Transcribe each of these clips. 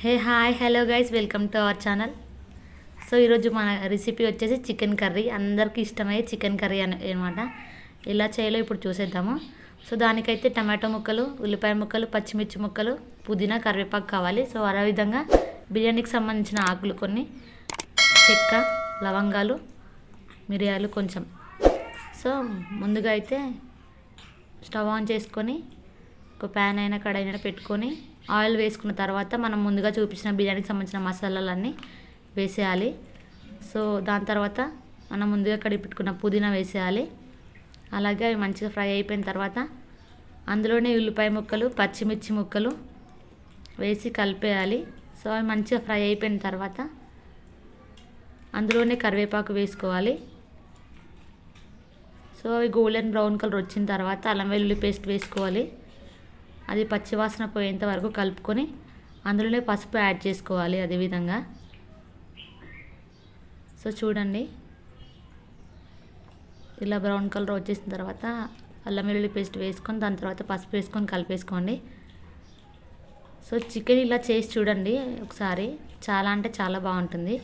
Hey hi hello guys welcome to our channel. So ఈరోజు మన recipe వచ్చేసి chicken curry. అందరికీ ఇష్టమయ్యే చికెన్ కర్రీ అనమాట. ఎలా చేయాలో ఇప్పుడు చూసేద్దాము. సో దానికైతే టమాటో ముక్కలు, ఉల్లిపాయ ముక్కలు, పచ్చిమిర్చి ముక్కలు, పుదీనా, కరివేపాకు కావాలి. సో అదేవిధంగా బిర్యానీకి సంబంధించిన ఆకులు కొన్ని, చెక్క, లవంగాలు, మిరియాలు కొంచెం. సో ముందుగా అయితే స్టవ్ ఆన్ చేసుకొని ఒక ప్యాన్ అయినా కడాయినా పెట్టుకొని ఆయిల్ వేసుకున్న తర్వాత మనం ముందుగా చూపించిన బిర్యానీకి సంబంధించిన మసాలాలన్నీ వేసేయాలి. సో దాని తర్వాత మనం ముందుగా కడిగి పెట్టుకున్న పుదీనా వేసేయాలి. అలాగే అవి మంచిగా ఫ్రై అయిపోయిన తర్వాత అందులోనే ఉల్లిపాయ ముక్కలు, పచ్చిమిర్చి ముక్కలు వేసి కలిపేయాలి. సో అవి మంచిగా ఫ్రై అయిపోయిన తర్వాత అందులోనే కరివేపాకు వేసుకోవాలి. సో అవి గోల్డెన్ బ్రౌన్ కలర్ వచ్చిన తర్వాత అల్లం వెల్లుల్లి పేస్ట్ వేసుకోవాలి. అది పచ్చివాసన పోయేంత వరకు కలుపుకొని అందులోనే పసుపు యాడ్ చేసుకోవాలి. అదేవిధంగా సో చూడండి, ఇలా బ్రౌన్ కలర్ వచ్చేసిన తర్వాత అల్లం వెల్లుల్లి పేస్ట్ వేసుకొని దాని తర్వాత పసుపు వేసుకొని కలిపేసుకోండి. సో చికెన్ ఇలా చేసి చూడండి ఒకసారి, చాలా అంటే చాలా బాగుంటుంది.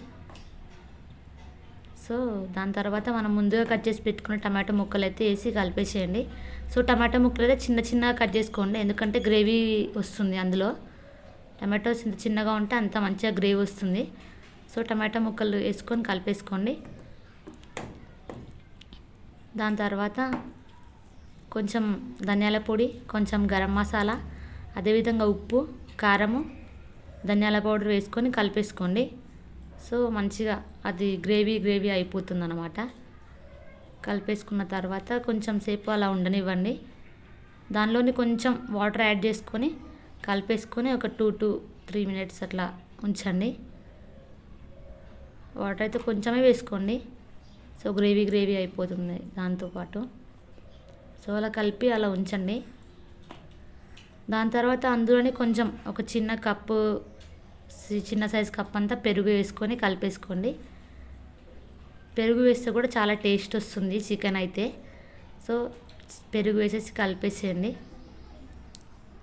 సో దాని తర్వాత మనం ముందుగా కట్ చేసి పెట్టుకున్న టమాటో ముక్కలు అయితే వేసి కలిపేసేయండి. సో టమాటో ముక్కలు అయితే చిన్న చిన్నగా కట్ చేసుకోండి, ఎందుకంటే గ్రేవీ వస్తుంది అందులో. టమాటో చిన్న చిన్నగా ఉంటే అంత మంచిగా గ్రేవీ వస్తుంది. సో టమాటో ముక్కలు వేసుకొని కలిపేసుకోండి. దాని తర్వాత కొంచెం ధనియాల పొడి, కొంచెం గరం మసాలా, అదేవిధంగా ఉప్పు, కారము, ధనియాల పౌడర్ వేసుకొని కలిపేసుకోండి. సో మంచిగా అది గ్రేవీ అయిపోతుంది అన్నమాట. కలిపేసుకున్న తర్వాత కొంచెం సేపు అలా ఉండనివ్వండి. దానిలోని కొంచెం వాటర్ యాడ్ చేసుకొని కలిపేసుకొని ఒక 2 to 3 minutes అట్లా ఉంచండి. వాటర్ అయితే కొంచెమే వేసుకోండి. సో గ్రేవీ అయిపోతుంది దాంతోపాటు. సో అలా కలిపి అలా ఉంచండి. దాని తర్వాత అందులోనే కొంచెం ఒక చిన్న సైజ్ కప్ అంతా పెరుగు వేసుకొని కలిపేసుకోండి. పెరుగు వేస్తే కూడా చాలా టేస్ట్ వస్తుంది చికెన్ అయితే. సో పెరుగు వేసేసి కలిపేసేయండి.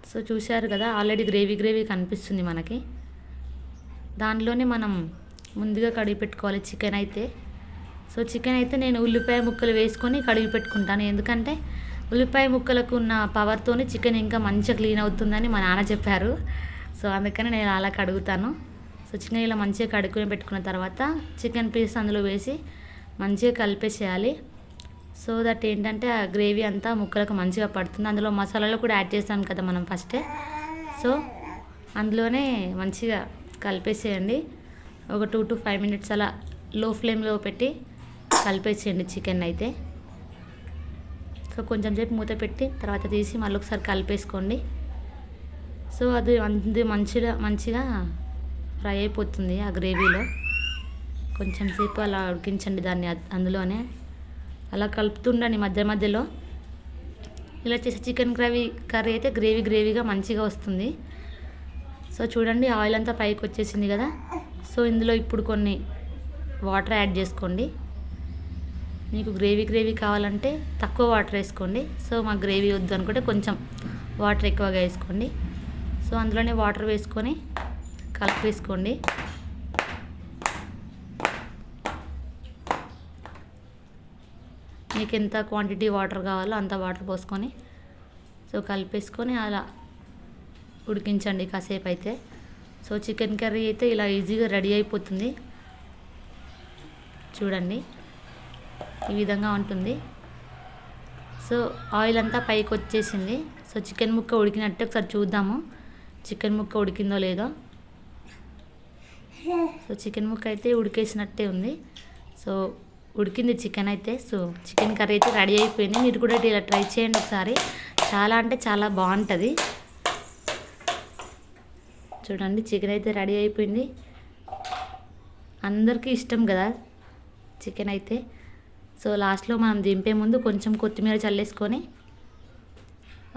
సో చూశారు కదా, ఆల్రెడీ గ్రేవీ కనిపిస్తుంది మనకి. దానిలోనే మనం ముందుగా కడిగి పెట్టుకోవాలి చికెన్ అయితే. సో చికెన్ అయితే నేను ఉల్లిపాయ ముక్కలు వేసుకొని కడిగి పెట్టుకుంటాను, ఎందుకంటే ఉల్లిపాయ ముక్కలకు ఉన్న పవర్తోని చికెన్ ఇంకా మంచిగా క్లీన్ అవుతుందని మా నాన్న చెప్పారు. సో అందుకని నేను అలా కడుగుతాను. సో చికెన్ ఇలా మంచిగా కడుక్కొని పెట్టుకున్న తర్వాత చికెన్ పీస్ అందులో వేసి మంచిగా కలిపేసేయాలి. సో దట్ ఏంటంటే ఆ గ్రేవీ అంతా ముక్కలకు మంచిగా పడుతుంది. అందులో మసాలాలు కూడా యాడ్ చేస్తాం కదా మనం ఫస్టే. సో అందులోనే మంచిగా కలిపేసేయండి. ఒక 2 to 5 minutes అలా లో ఫ్లేమ్లో పెట్టి కలిపేసేయండి చికెన్ అయితే. సో కొంచెం సేపు మూత పెట్టి తర్వాత తీసి మళ్ళీ ఒకసారి కలిపేసుకోండి. సో అది మంచిగా ఫ్రై అయిపోతుంది ఆ గ్రేవీలో. కొంచెం సేపు అలా ఉడికించండి దాన్ని అందులోనే. అలా కలుపుతుండండి మధ్యలో. ఇలా చేసే చికెన్ కర్రీ అయితే గ్రేవీగా మంచిగా వస్తుంది. సో చూడండి, ఆయిల్ అంతా పైకి వచ్చేసింది కదా. సో ఇందులో ఇప్పుడు కొన్ని వాటర్ యాడ్ చేసుకోండి. మీకు గ్రేవీ కావాలంటే తక్కువ వాటర్ వేసుకోండి. సో మాకు గ్రేవీ వద్దు అనుకుంటే కొంచెం వాటర్ ఎక్కువగా వేసుకోండి. సో అందులోనే వాటర్ వేసుకొని కలిపేసుకోండి. మీకు ఎంత క్వాంటిటీ వాటర్ కావాలో అంత వాటర్ పోసుకొని సో కలిపేసుకొని అలా ఉడికించండి కాసేపు అయితే. సో చికెన్ కర్రీ అయితే ఇలా ఈజీగా రెడీ అయిపోతుంది. చూడండి, ఈ విధంగా ఉంటుంది. సో ఆయిల్ అంతా పైకి వచ్చేసింది. సో చికెన్ ముక్క ఉడికినట్టు ఒకసారి చూద్దాము, చికెన్ ముక్క ఉడికిందో లేదో. సో చికెన్ ముక్క అయితే ఉడికేసినట్టే ఉంది. సో ఉడికింది చికెన్ అయితే. సో చికెన్ కర్రీ అయితే రెడీ అయిపోయింది. మీరు కూడా ఇలా ట్రై చేయండి ఒకసారి, చాలా అంటే చాలా బాగుంటుంది. చూడండి, చికెన్ అయితే రెడీ అయిపోయింది. అందరికీ ఇష్టం కదా చికెన్ అయితే. సో లాస్ట్లో మనం దింపే ముందు కొంచెం కొత్తిమీర చల్లేసుకొని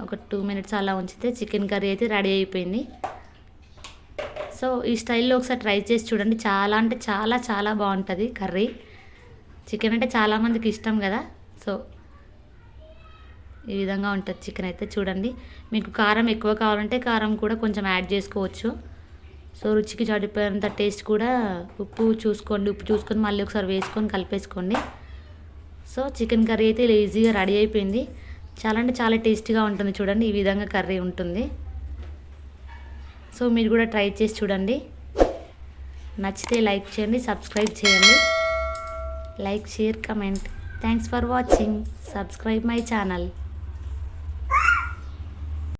ఒక 2 minutes అలా ఉంచితే చికెన్ కర్రీ అయితే రెడీ అయిపోయింది. సో ఈ స్టైల్లో ఒకసారి ట్రై చేసి చూడండి, చాలా అంటే చాలా బాగుంటుంది కర్రీ. చికెన్ అంటే చాలామందికి ఇష్టం కదా. సో ఈ విధంగా ఉంటుంది చికెన్ అయితే. చూడండి, మీకు కారం ఎక్కువ కావాలంటే కారం కూడా కొంచెం యాడ్ చేసుకోవచ్చు. సో రుచికి సరిపోయేంత టేస్ట్ కూడా ఉప్పు చూసుకోండి. ఉప్పు చూసుకొని మళ్ళీ ఒకసారి వేసుకొని కలిపేసుకోండి. సో చికెన్ కర్రీ అయితే ఇలా ఈజీగా రెడీ అయిపోయింది. చాలా అంటే చాలా టేస్టీగా ఉంటుంది. చూడండి ఈ విధంగా కర్రీ ఉంటుంది. సో మీరు కూడా ట్రై చేసి చూడండి. నచ్చితే లైక్ చేయండి, సబ్స్క్రైబ్ చేయండి. Like, share, comment. Thanks for watching. Subscribe my channel.